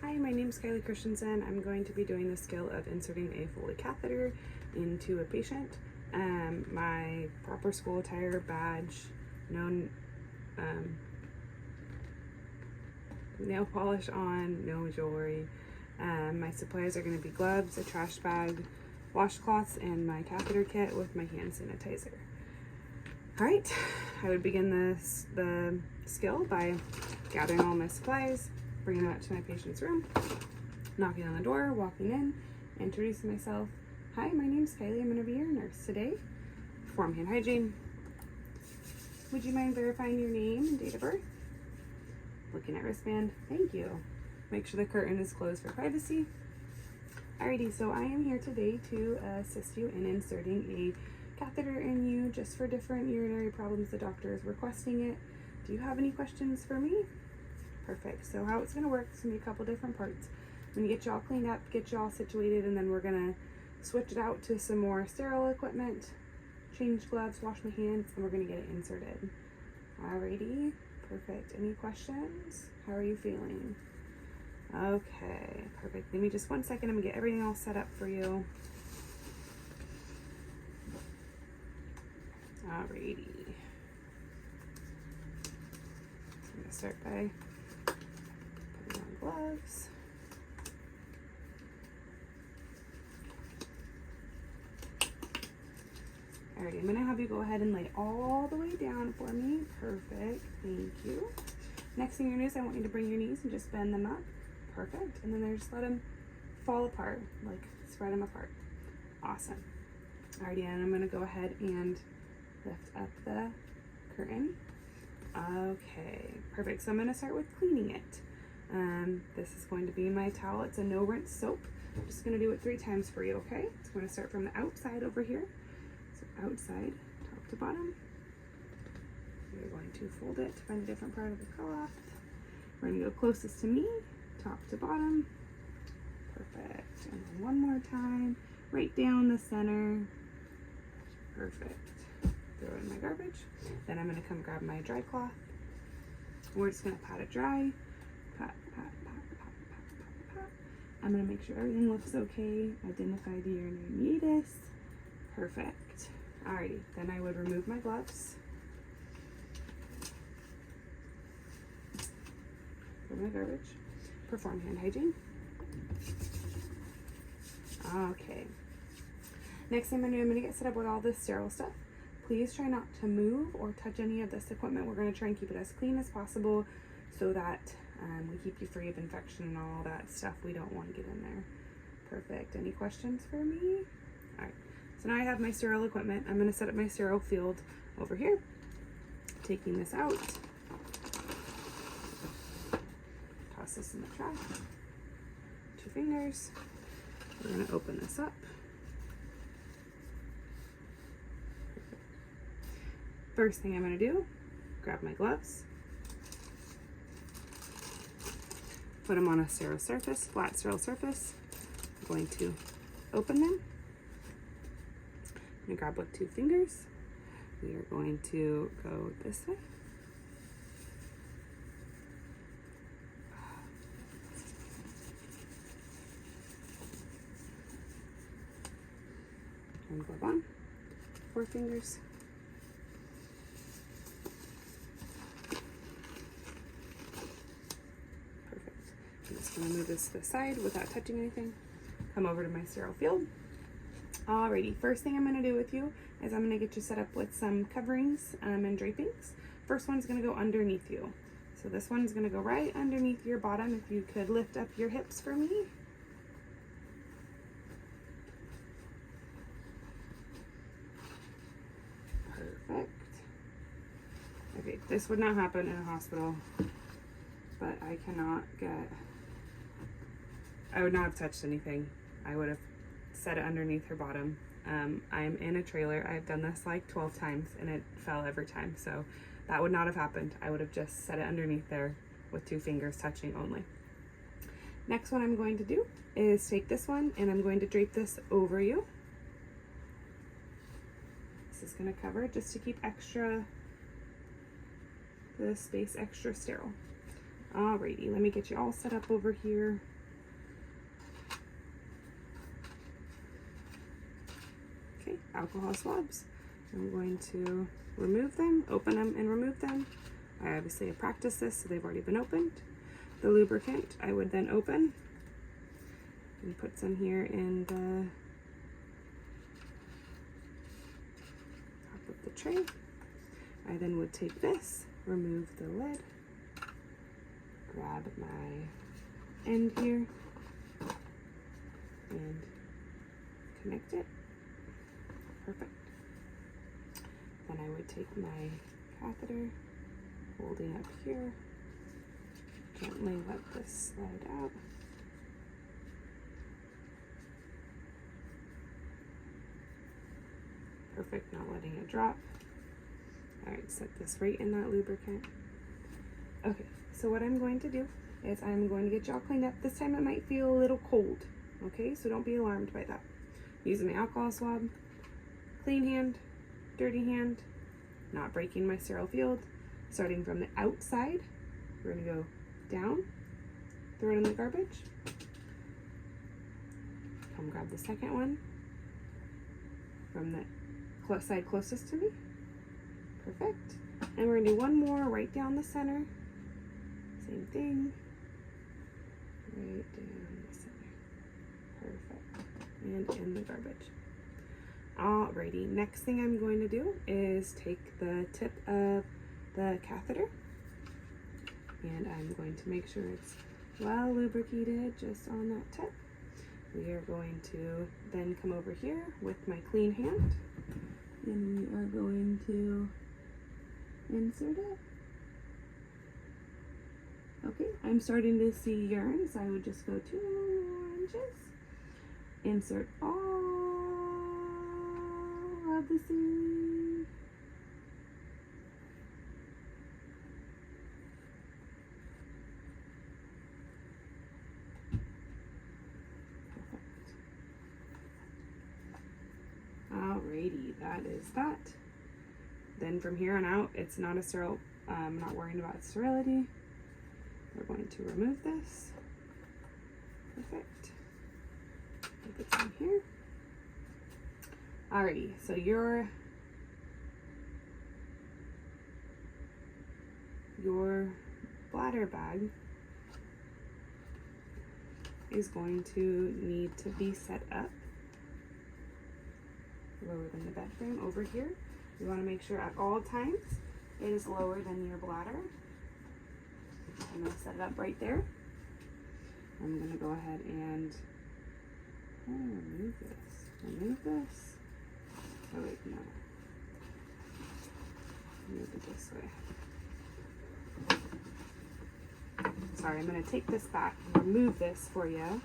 Hi, my name is Kylie Christensen. I'm going to be doing the skill of inserting a Foley catheter into a patient. My proper school attire, badge, no nail polish on, no jewelry. My supplies are going to be gloves, a trash bag, washcloths, and my catheter kit with my hand sanitizer. Alright, I would begin the skill by gathering all my supplies, bringing them out to my patient's room, knocking on the door, walking in, introducing myself. Hi, my name's Kylie. I'm going to be your nurse today. Perform hand hygiene. Would you mind verifying your name and date of birth? Looking at wristband. Thank you. Make sure the curtain is closed for privacy. Alrighty, so I am here today to assist you in inserting a catheter in you just for different urinary problems. The doctor is requesting it. Do you have any questions for me? Perfect. So how it's going to work is going to be a couple different parts. I'm going to get you all cleaned up, get you all situated, and then we're going to switch it out to some more sterile equipment, change gloves, wash my hands, and we're going to get it inserted. Alrighty. Perfect. Any questions? How are you feeling? Okay, perfect. Give me just 1 second. I'm going to get everything all set up for you. Alrighty. I'm going to start by putting on gloves. Alrighty, I'm going to have you go ahead and lay all the way down for me. Perfect. Thank you. Next thing you're going to do is I want you to bring your knees and just bend them up. Perfect. And then just let them fall apart, like spread them apart. Awesome. Alrighty, and I'm going to go ahead and lift up the curtain. Okay, perfect. So I'm going to start with cleaning it. This is going to be my towel. It's a no rinse soap. I'm just going to do it 3 times for you, okay? So I'm going to start from the outside over here. So outside, top to bottom. We're going to fold it to find a different part of the cloth. We're going to go closest to me, top to bottom. Perfect. And then one more time, right down the center. Perfect. Throw it in my garbage. Then I'm going to come grab my dry cloth. We're just going to pat it dry. Pat, pat, pat, pat, pat, pat, pat. I'm going to make sure everything looks okay. Identify the urinary meatus. Perfect. Alrighty, then I would remove my gloves. Throw my garbage. Perform hand hygiene. Okay. Next thing I'm going to get set up with all this sterile stuff. Please try not to move or touch any of this equipment. We're going to try and keep it as clean as possible so that we keep you free of infection and all that stuff we don't want to get in there. Perfect. Any questions for me? All right. So now I have my sterile equipment. I'm going to set up my sterile field over here. Taking this out. Toss this in the trash. 2 fingers. We're going to open this up. First thing I'm going to do, grab my gloves, put them on a sterile surface, flat sterile surface. I'm going to open them. I'm going to grab with 2 fingers. We are going to go this way. And glove on. 4 fingers. I'm just going to move this to the side without touching anything. Come over to my sterile field. Alrighty, first thing I'm going to do with you is I'm going to get you set up with some coverings and drapings. First one's going to go underneath you. So this one's going to go right underneath your bottom. If you could lift up your hips for me. Perfect. Okay, this would not happen in a hospital, but I would not have touched anything. I would have set it underneath her bottom. I'm in a trailer. I've done this like 12 times and it fell every time. So that would not have happened. I would have just set it underneath there with 2 fingers touching only. Next one I'm going to do is take this one and I'm going to drape this over you. This is going to cover it just to keep the space extra sterile. Alrighty, let me get you all set up over here. alcohol swabs. I'm going to remove them, open them, and remove them. I obviously have practiced this, so they've already been opened. The lubricant I would then open and put some here in the top of the tray. I then would take this, remove the lid, grab my end here, and connect it. Perfect. Then I would take my catheter, holding up here, gently let this slide out. Perfect, not letting it drop. All right, set this right in that lubricant. Okay, so what I'm going to do is I'm going to get you all cleaned up. This time it might feel a little cold, okay? So don't be alarmed by that. Using my alcohol swab, clean hand, dirty hand, not breaking my sterile field. Starting from the outside, we're gonna go down, throw it in the garbage. Come grab the second one from the side closest to me. Perfect. And we're gonna do one more right down the center. Same thing. Right down the center. Perfect. And in the garbage. Alrighty, next thing I'm going to do is take the tip of the catheter and I'm going to make sure it's well lubricated just on that tip. We are going to then come over here with my clean hand and we are going to insert it. Okay, I'm starting to see urine, so I would just go 2 more inches. Insert all of the seed. Perfect. Alrighty, that is that. Then from here on out, it's not a sterile, I'm not worrying about sterility. We're going to remove this. Perfect. Put this in here. Alrighty, so your bladder bag is going to need to be set up lower than the bed frame over here. You want to make sure at all times it is lower than your bladder. I'm going to set it up right there. I'm going to go ahead and remove this. Remove this. Oh wait, no. Move it this way. Sorry, I'm going to take this back and remove this for you.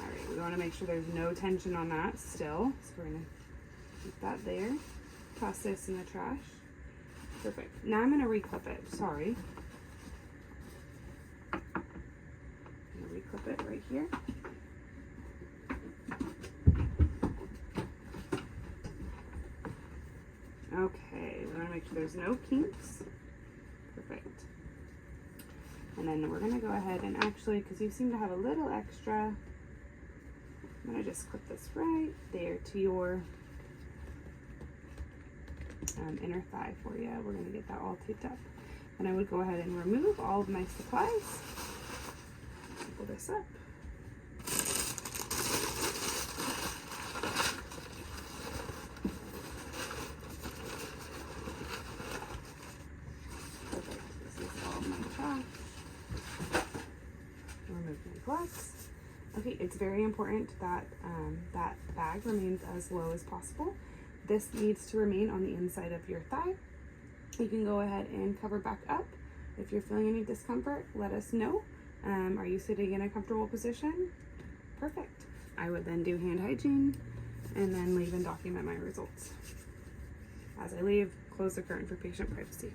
Alright, we want to make sure there's no tension on that still. So we're going to keep that there. Toss this in the trash. Perfect. Now I'm going to reclip it. Sorry. I'm going to reclip it right here. Okay, we want to make sure there's no kinks. Perfect. And then we're going to go ahead and actually, because you seem to have a little extra, I'm going to just clip this right there to your inner thigh for you. We're going to get that all taped up. And I would go ahead and remove all of my supplies. Pull this up. Perfect. This is all of my trash. Remove my gloves. Okay, it's very important that that bag remains as low as possible. This needs to remain on the inside of your thigh. You can go ahead and cover back up. If you're feeling any discomfort, let us know. Are you sitting in a comfortable position? Perfect. I would then do hand hygiene and then leave and document my results. As I leave, close the curtain for patient privacy.